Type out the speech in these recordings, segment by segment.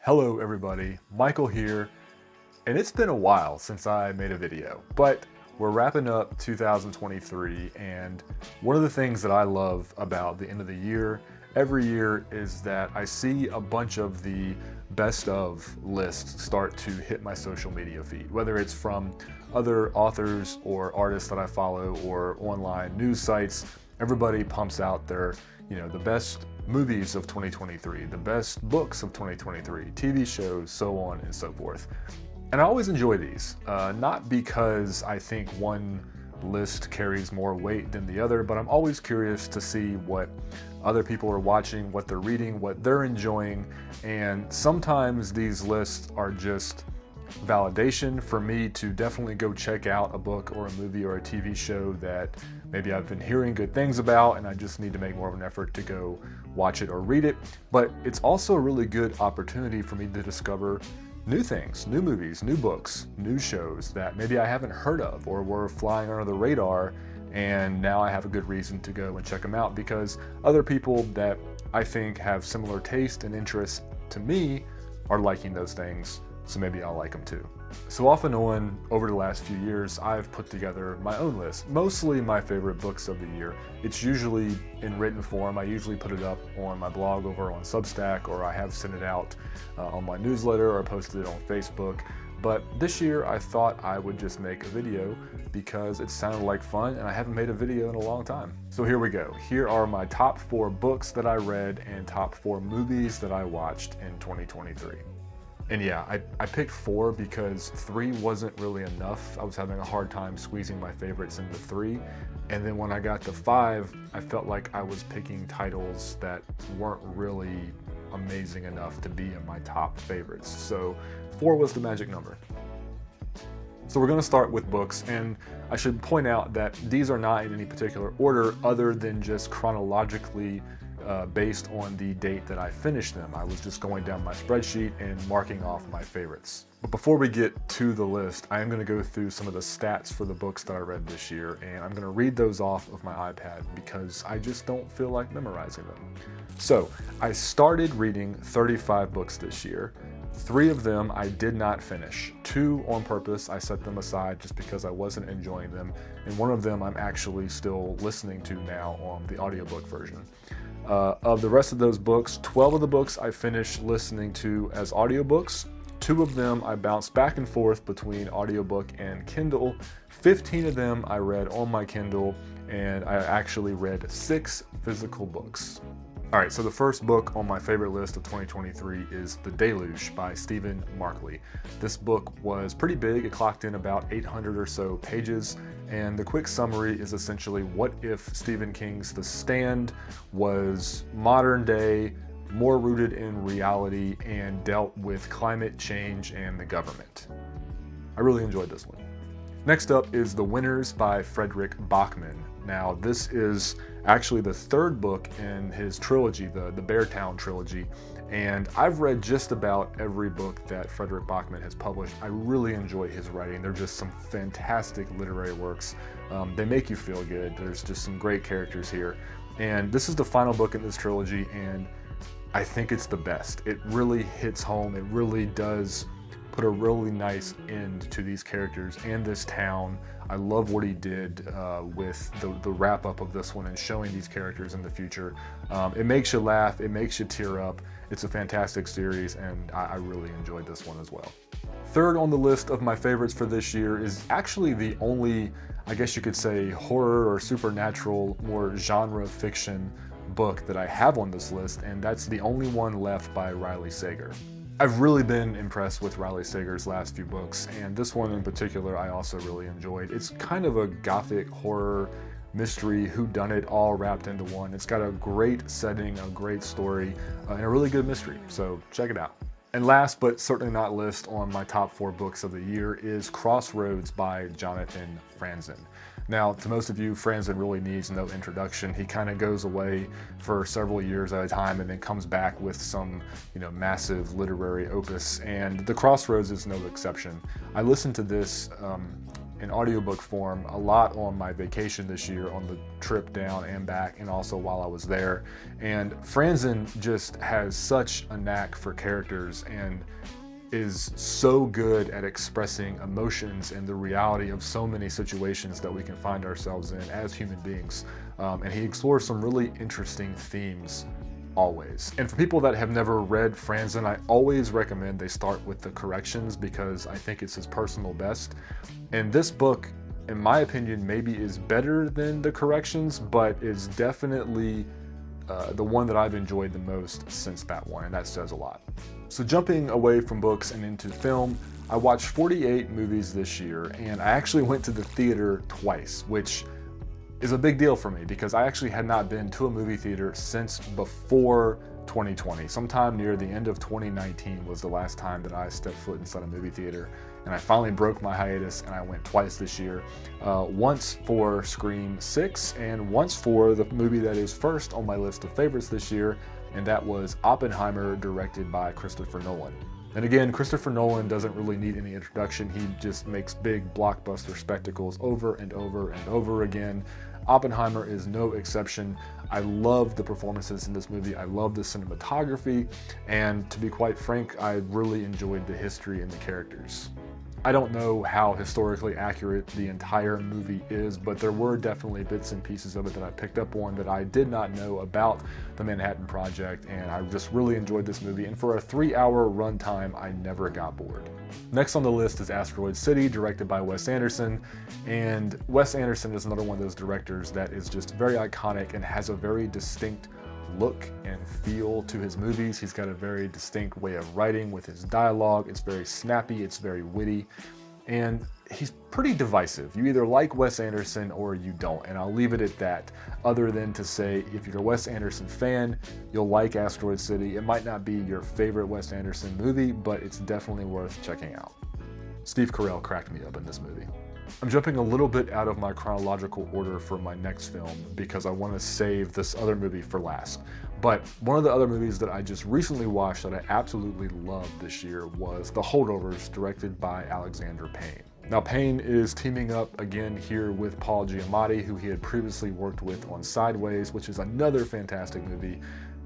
Hello everybody, Michael here, and it's been a while since I made a video, but we're wrapping up 2023, and one of the things that I love about the end of the year every year is that I see a bunch of the best of lists start to hit my social media feed, whether it's from other authors or artists that I follow or online news sites. Everybody pumps out their, the best movies of 2023, the best books of 2023, TV shows, so on and so forth. And I always enjoy these, not because I think one list carries more weight than the other, but I'm always curious to see what other people are watching, what they're reading, what they're enjoying, and sometimes these lists are just validation for me to definitely go check out a book or a movie or a TV show that maybe I've been hearing good things about and I just need to make more of an effort to go watch it or read it. But it's also a really good opportunity for me to discover new things, new movies, new books, new shows that maybe I haven't heard of or were flying under the radar, and now I have a good reason to go and check them out because other people that I think have similar taste and interests to me are liking those things, so maybe I'll like them too. So off and on, over the last few years, I've put together my own list, mostly my favorite books of the year. It's usually in written form. I usually put it up on my blog over on Substack, or I have sent it out on my newsletter, or posted it on Facebook. But this year I thought I would just make a video because it sounded like fun and I haven't made a video in a long time. So here we go. Here are my top 4 books that I read and top 4 movies that I watched in 2023. And yeah, I picked 4 because 3 wasn't really enough. I was having a hard time squeezing my favorites into 3. And then when I got to 5, I felt like I was picking titles that weren't really amazing enough to be in my top favorites. So 4 was the magic number. So we're going to start with books, and I should point out that these are not in any particular order other than just chronologically based on the date that I finished them. I was just going down my spreadsheet and marking off my favorites. But before we get to the list, I am going to go through some of the stats for the books that I read this year, and I'm going to read those off of my iPad because I just don't feel like memorizing them. So I started reading 35 books this year. 3 of them I did not finish. 2 on purpose, I set them aside just because I wasn't enjoying them, and 1 of them I'm actually still listening to now on the audiobook version. Of the rest of those books, 12 of the books I finished listening to as audiobooks. 2 of them I bounced back and forth between audiobook and Kindle. 15 of them I read on my Kindle, and I actually read 6 physical books. Alright, so the first book on my favorite list of 2023 is The Deluge by Stephen Markley. This book was pretty big. It clocked in about 800 or so pages, and the quick summary is essentially what if Stephen King's The Stand was modern day, more rooted in reality, and dealt with climate change and the government. I really enjoyed this one. Next up is The Winners by Fredrik Backman. Now, this is actually the 3rd book in his trilogy, the Beartown trilogy, and I've read just about every book that Fredrik Backman has published. I really enjoy his writing. They're just some fantastic literary works. They make you feel good. There's just some great characters here. And this is the final book in this trilogy, and I think it's the best. It really hits home. It really does put a really nice end to these characters and this town. I love what he did with the wrap-up of this one and showing these characters in the future. It makes you laugh, it makes you tear up. It's a fantastic series, and I really enjoyed this one as well. 3rd on the list of my favorites for this year is actually the only, I guess you could say, horror or supernatural, more genre fiction book that I have on this list, and that's The Only One Left by Riley Sager. I've really been impressed with Riley Sager's last few books, and this one in particular I also really enjoyed. It's kind of a gothic horror mystery whodunit all wrapped into one. It's got a great setting, a great story, and a really good mystery, so check it out. And last but certainly not least on my top 4 books of the year is Crossroads by Jonathan Franzen. Now, to most of you, Franzen really needs no introduction. He kind of goes away for several years at a time and then comes back with some, massive literary opus, and The Crossroads is no exception. I listened to this in audiobook form a lot on my vacation this year, on the trip down and back, and also while I was there. And Franzen just has such a knack for characters and is so good at expressing emotions and the reality of so many situations that we can find ourselves in as human beings. And he explores some really interesting themes always. And for people that have never read Franzen, I always recommend they start with the corrections because I think it's his personal best. And this book, in my opinion, maybe is better than the corrections, but is definitely the one that I've enjoyed the most since that one, and that says a lot. So jumping away from books and into film, I watched 48 movies this year, and I actually went to the theater twice, which is a big deal for me because I actually had not been to a movie theater since before 2020. Sometime near the end of 2019 was the last time that I stepped foot inside a movie theater, and I finally broke my hiatus and I went twice this year. Once for Scream 6 and once for the movie that is first on my list of favorites this year, and that was Oppenheimer, directed by Christopher Nolan. And again, Christopher Nolan doesn't really need any introduction. He just makes big blockbuster spectacles over and over and over again. Oppenheimer is no exception. I love the performances in this movie. I love the cinematography. And to be quite frank, I really enjoyed the history and the characters. I don't know how historically accurate the entire movie is, but there were definitely bits and pieces of it that I picked up on that I did not know about the Manhattan Project, and I just really enjoyed this movie. And for a 3-hour runtime, I never got bored. Next on the list is Asteroid City, directed by Wes Anderson. And Wes Anderson is another one of those directors that is just very iconic and has a very distinct look and feel to his movies. He's got a very distinct way of writing with his dialogue. It's very snappy, it's very witty, and he's pretty divisive. You either like Wes Anderson or you don't, and I'll leave it at that, other than to say if you're a Wes Anderson fan, you'll like Asteroid City. It might not be your favorite Wes Anderson movie, but it's definitely worth checking out. Steve Carell cracked me up in this movie. I'm jumping a little bit out of my chronological order for my next film because I want to save this other movie for last. But one of the other movies that I just recently watched that I absolutely loved this year was The Holdovers, directed by Alexander Payne. Now, Payne is teaming up again here with Paul Giamatti, who he had previously worked with on Sideways, which is another fantastic movie.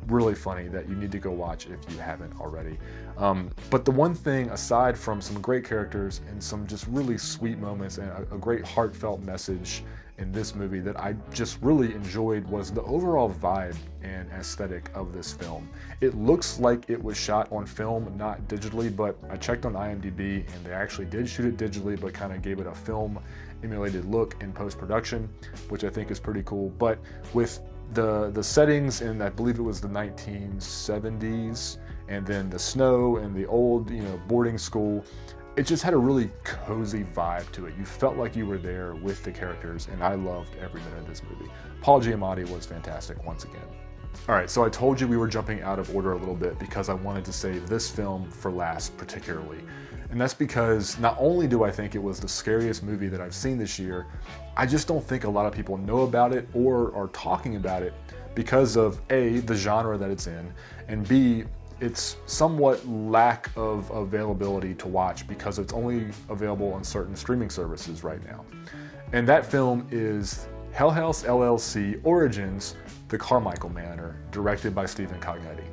Really funny that you need to go watch if you haven't already. But the one thing, aside from some great characters and some just really sweet moments and a great heartfelt message in this movie that I just really enjoyed, was the overall vibe and aesthetic of this film. It looks like it was shot on film, not digitally, but I checked on IMDb and they actually did shoot it digitally, but kind of gave it a film emulated look in post-production, which I think is pretty cool. But with the settings, and I believe it was the 1970s, and then the snow and the old, boarding school, it just had a really cozy vibe to it. You felt like you were there with the characters, and I loved every minute of this movie. Paul Giamatti was fantastic once again. All right, so I told you we were jumping out of order a little bit because I wanted to save this film for last particularly. And that's because not only do I think it was the scariest movie that I've seen this year, I just don't think a lot of people know about it or are talking about it because of A, the genre that it's in, and B, its somewhat lack of availability to watch because it's only available on certain streaming services right now. And that film is Hell House LLC Origins: The Carmichael Manor, directed by Stephen Cognetti.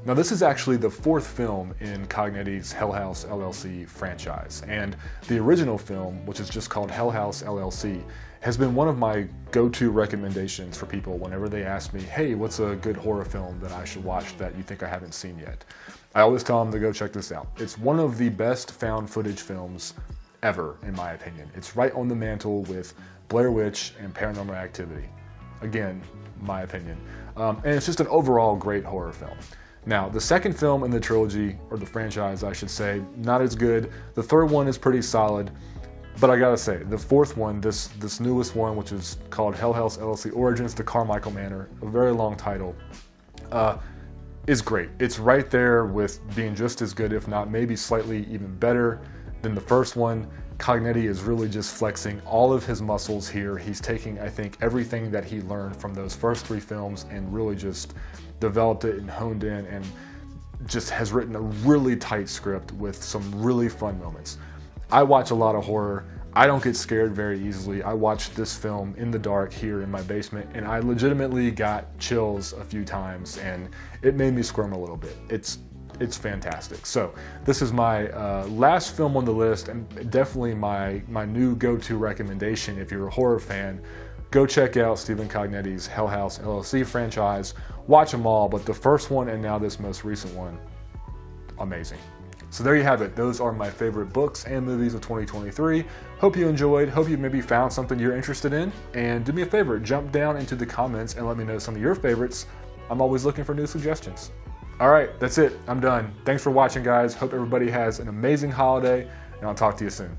Now, this is actually the fourth film in Cognetti's Hell House LLC franchise, and the original film, which is just called Hell House LLC, has been one of my go-to recommendations for people whenever they ask me, hey, what's a good horror film that I should watch that you think I haven't seen yet? I always tell them to go check this out. It's one of the best found footage films ever, in my opinion. It's right on the mantle with Blair Witch and Paranormal Activity. Again, my opinion. And it's just an overall great horror film. Now, the second film in the trilogy, or the franchise I should say, not as good. The third one is pretty solid, but I gotta say, the fourth one, this newest one, which is called Hell House LLC Origins: The Carmichael Manor, a very long title, is great. It's right there with being just as good, if not maybe slightly even better than the first one. Cognetti is really just flexing all of his muscles here. He's taking, I think, everything that he learned from those first three films and really just developed it and honed in, and just has written a really tight script with some really fun moments. I watch a lot of horror. I don't get scared very easily. I watched this film in the dark here in my basement, and I legitimately got chills a few times, and it made me squirm a little bit. It's fantastic. So this is my last film on the list, and definitely my new go-to recommendation if you're a horror fan. Go check out Stephen Cognetti's Hell House LLC franchise. Watch them all, but the first one and now this most recent one, amazing. So there you have it. Those are my favorite books and movies of 2023. Hope you enjoyed. Hope you maybe found something you're interested in. And do me a favor, jump down into the comments and let me know some of your favorites. I'm always looking for new suggestions. All right, that's it. I'm done. Thanks for watching, guys. Hope everybody has an amazing holiday, and I'll talk to you soon.